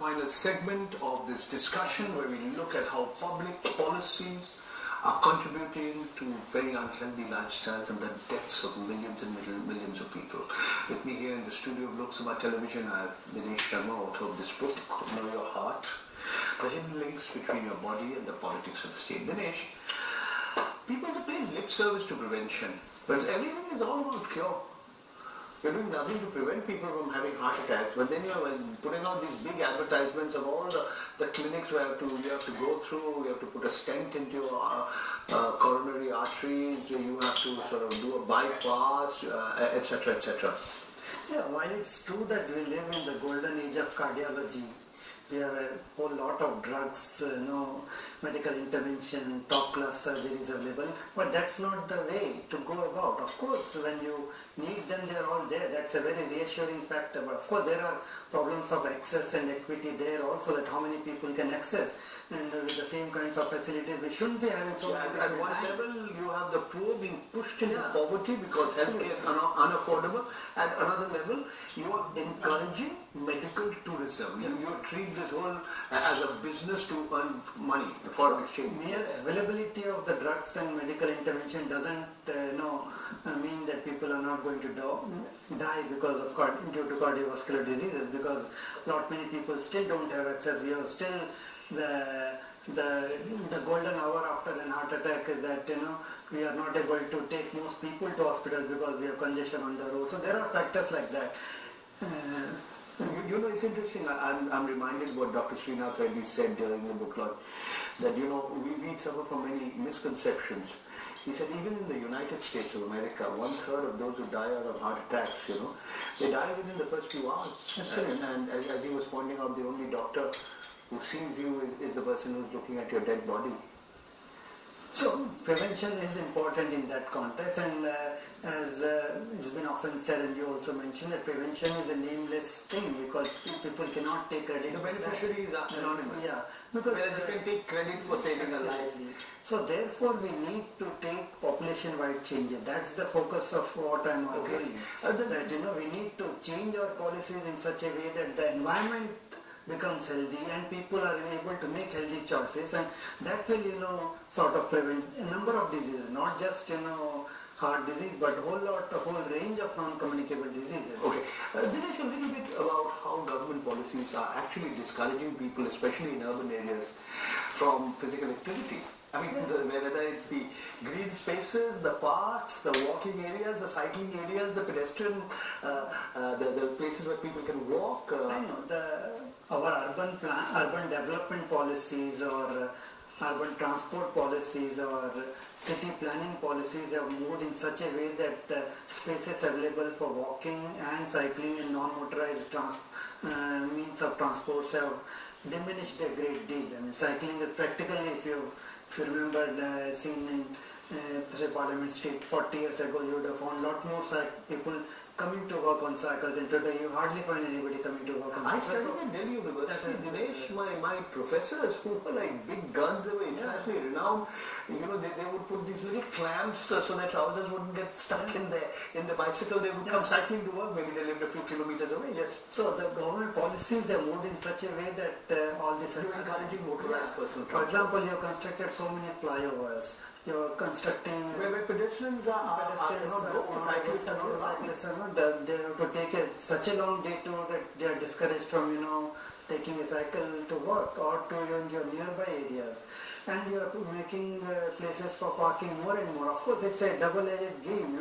final segment of this discussion where we look at how public policies are contributing to very unhealthy lifestyles and the deaths of millions and millions of people. With me here in the studio of Lok Sabha Television, I have Dinesh C Sharma, author of this book, Know Your Heart, The Hidden Links Between Your Body and the Politics of the State. Dinesh, people are paying lip service to prevention, but everything is all about cure. You're doing nothing to prevent people from having heart attacks, but then you're putting out these big advertisements of all the clinics where you have to go through, you have to put a stent into your coronary arteries, you have to sort of do a bypass, etc., etc. Yeah, while it's true that we live in the golden age of cardiology, we have a whole lot of drugs, medical intervention, top-class surgeries available, but that's not the way to go about. Of course, when you need them, they're all there. That's a very reassuring factor. But of course, there are problems of access and equity there also, that how many people can access. And with the same kinds of facilities, we shouldn't be having so many. At one level, you have the poor being pushed into poverty because healthcare is unaffordable. At another level, you are encouraging medical tourism. You treat this whole as a business to earn money, foreign exchange. Mere availability of the drugs and medical intervention doesn't mean that people are not going to die because of due to cardiovascular diseases, because lot many people still don't have access. We have still the golden hour after an heart attack is that we are not able to take most people to hospitals because we have congestion on the road. So there are factors like that. It's interesting. I'm reminded what Dr. Srinath Reddy said during the book launch, that we suffer from many misconceptions. He said even in the United States of America, 1/3 of those who die out of heart attacks, they die within the first few hours. Absolutely. And as he was pointing out, the only doctor who sees you is the person who's looking at your dead body. So prevention is important in that context, and as it's been often said, and you also mentioned, that prevention is a nameless thing because people cannot take credit. The beneficiary is anonymous. Yeah, because whereas you can take credit for saving a life. So therefore, we need to take population-wide changes. That's the focus of what I'm arguing. That we need to change our policies in such a way that the environment becomes healthy and people are able to make healthy choices, and that will sort of prevent a number of diseases, not just heart disease, but a whole range of non-communicable diseases. Okay, Dinesh, a little bit about how government policies are actually discouraging people, especially in urban areas, from physical activity. I mean, whether it's the green spaces, the parks, the walking areas, the cycling areas, the pedestrian, the places where people can walk. I know our urban development policies or urban transport policies or city planning policies have moved in such a way that spaces available for walking and cycling and non-motorized means of transport have diminished a great deal. I mean, cycling is practically, if you remember, seen in say Parliament Street 40 years ago, you would have found a lot more people coming to work on cycles, and today you hardly find anybody coming to work on cycles. I studied at Delhi University, Dinesh. My professors who were like big guns, they were internationally renowned. They would put these little clamps so their trousers wouldn't get stuck in the bicycle. They would come cycling to work. Maybe they lived a few kilometers away. Yes. So the government policies have moved in such a way that all this is encouraging motorized personal transport. For example, you have constructed so many flyovers. You're constructing where pedestrians are not, cyclists are not. They have to take such a long detour that they are discouraged from taking a cycle to work or to your nearby areas. And you are making places for parking more and more. Of course, it's a double-edged game.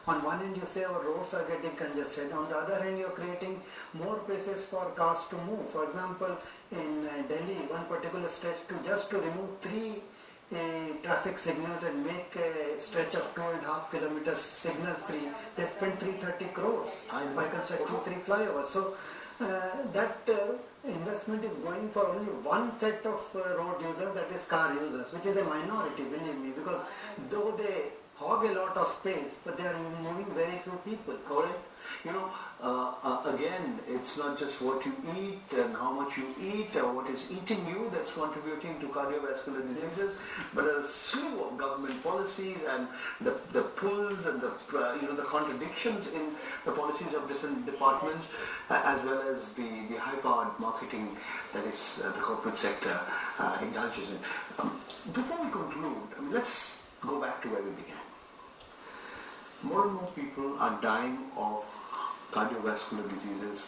On one end you say our roads are getting congested. On the other hand, you're creating more places for cars to move. For example, in Delhi, one particular stretch to remove 3 traffic signals and make a stretch of 2.5 kilometers signal free, they spent 330 crores by constructing 3 flyovers. So that investment is going for only one set of road users, that is car users, which is a minority, believe me, because though they hog a lot of space, but they are moving very few people. Correct. you know, again, it's not just what you eat and how much you eat or what is eating you that's contributing to cardiovascular diseases, but a slew of government policies and the pulls and the contradictions in the policies of different departments, as well as the high-powered marketing that is the corporate sector indulges in. Before we conclude, let's go back to where we began. More and more people are dying of cardiovascular diseases,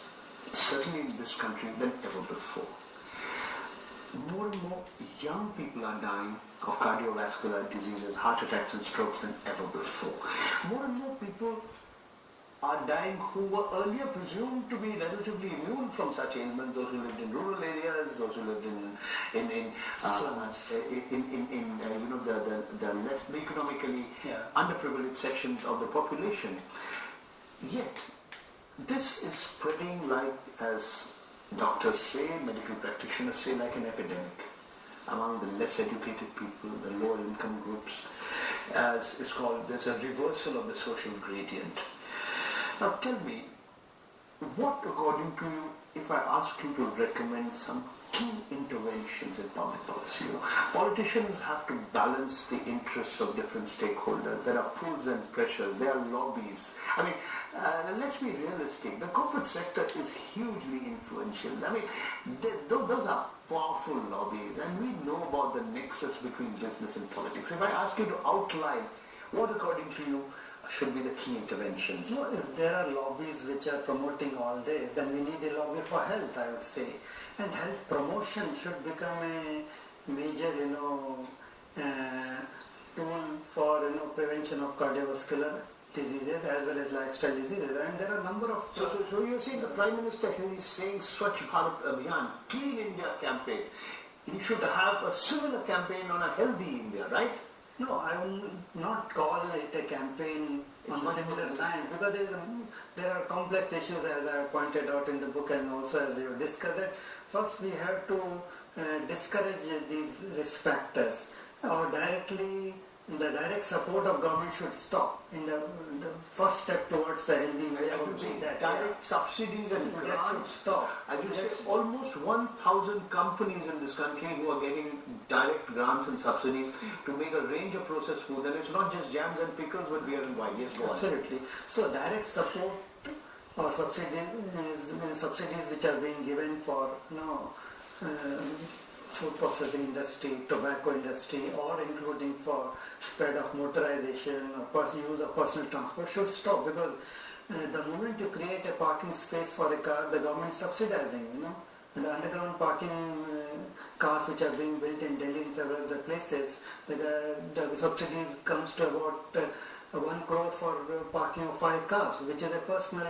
certainly in this country, than ever before. More and more young people are dying of cardiovascular diseases, heart attacks and strokes than ever before. More and more people are dying who were earlier presumed to be relatively immune from such ailments, those who lived in rural areas, those who lived in the less economically underprivileged sections of the population. Yet, this is spreading like, as doctors say, medical practitioners say, like an epidemic among the less educated people, the lower income groups. As it's called, there's a reversal of the social gradient. Now tell me, what according to you, if I ask you to recommend some key interventions in public policy? Politicians have to balance the interests of different stakeholders. There are pulls and pressures, there are lobbies. I mean, let's be realistic. The corporate sector is hugely influential. I mean, those are powerful lobbies, and we know about the nexus between business and politics. If I ask you to outline what according to you should be the key interventions? No, if there are lobbies which are promoting all this, then we need a lobby for health, I would say. And health promotion should become a major, tool for, prevention of cardiovascular diseases as well as lifestyle diseases. And there are a number of... So you're saying the Prime Minister here is saying Swachh Bharat Abhiyan, Clean India campaign. He should have a similar campaign on a healthy India, right? No, I will not call it a campaign on the similar line, because there are complex issues, as I pointed out in the book and also as we have discussed it. First, we have to discourage these risk factors, or the direct support of government should stop in the first step towards the healthy way. I would say that direct subsidies and grants should stop. As you say, almost 1,000 companies in this country who are getting direct grants and subsidies to make a range of processed foods, and it's not just jams and pickles, but beer and wine. Yes, go on. Absolutely. So direct support or subsidies which are being given for food processing industry, tobacco industry, or including for spread of motorization or use of personal transport should stop, because the moment you create a parking space for a car, the government is subsidizing, And the underground parking cars which are being built in Delhi and several other places, the subsidies comes to about 1 crore for parking of 5 cars, which is a personal,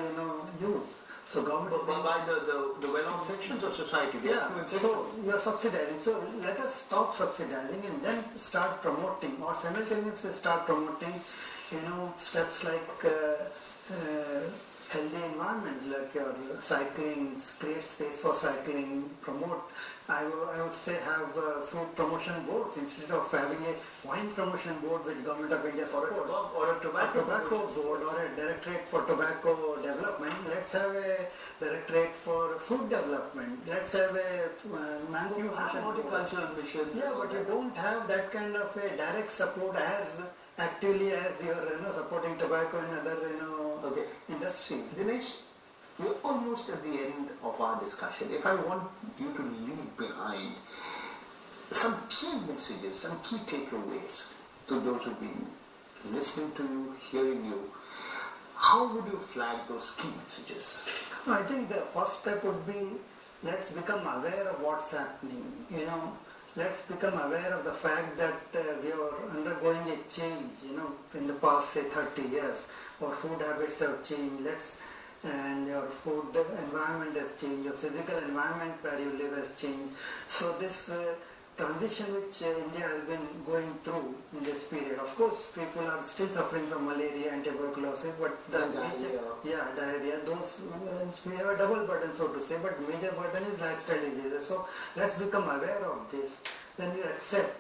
use. So government by the well-off sections of society. So you are subsidizing. So let us stop subsidizing and then start promoting, or simultaneously start promoting, steps like healthy environments, like your cycling, create space for cycling, promote. I would say have food promotion boards instead of having a wine promotion board which Government of India supports, or a tobacco board, or a directorate for tobacco development. Let's have a directorate for food development. Let's have a mango promotion board. Horticultural missions. Yeah, but you don't have that kind of a direct support as actively as you're supporting tobacco and other industries. Dinesh, we're almost at the end of our discussion. If I want you to leave behind some key messages, some key takeaways to those who've been listening to you, hearing you, how would you flag those key messages? I think the first step would be, let's become aware of what's happening. Let's become aware of the fact that we are undergoing a change, in the past, say, 30 years. Our food habits have changed, and your food environment has changed, your physical environment where you live has changed. So this transition which India has been going through in this period, of course people are still suffering from malaria and tuberculosis, but diarrhea, those we have a double burden, so to say, but major burden is lifestyle diseases. So let's become aware of this, then we accept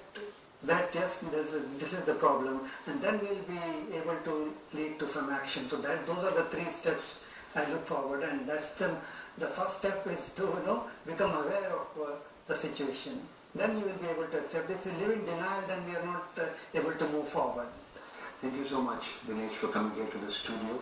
that yes, this is the problem, and then we'll be able to lead to some action. So those are the 3 steps I look forward, and that's the first step is to become aware of the situation. Then you will be able to accept. If you live in denial, then we are not able to move forward. Thank you so much, Dinesh, for coming here to the studio,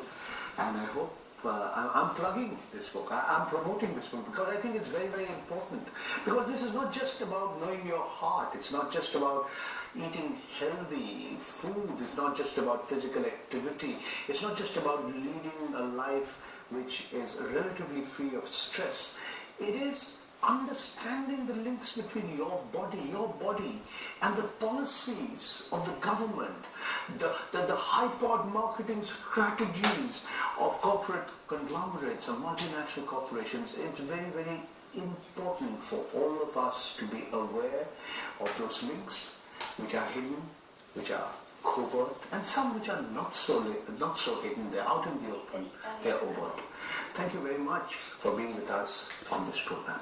and I hope I'm plugging this book. I'm promoting this book because I think it's very, very important. Because this is not just about knowing your heart. It's not just about eating healthy foods. It's not just about physical activity. It's not just about leading a life which is relatively free of stress. It is understanding the links between your body and the policies of the government, the hyper marketing strategies of corporate conglomerates and multinational corporations. It's very, very important for all of us to be aware of those links which are hidden, which are covert, and some which are not so hidden. They're out in the open, they're overt. Thank you very much for being with us on this program.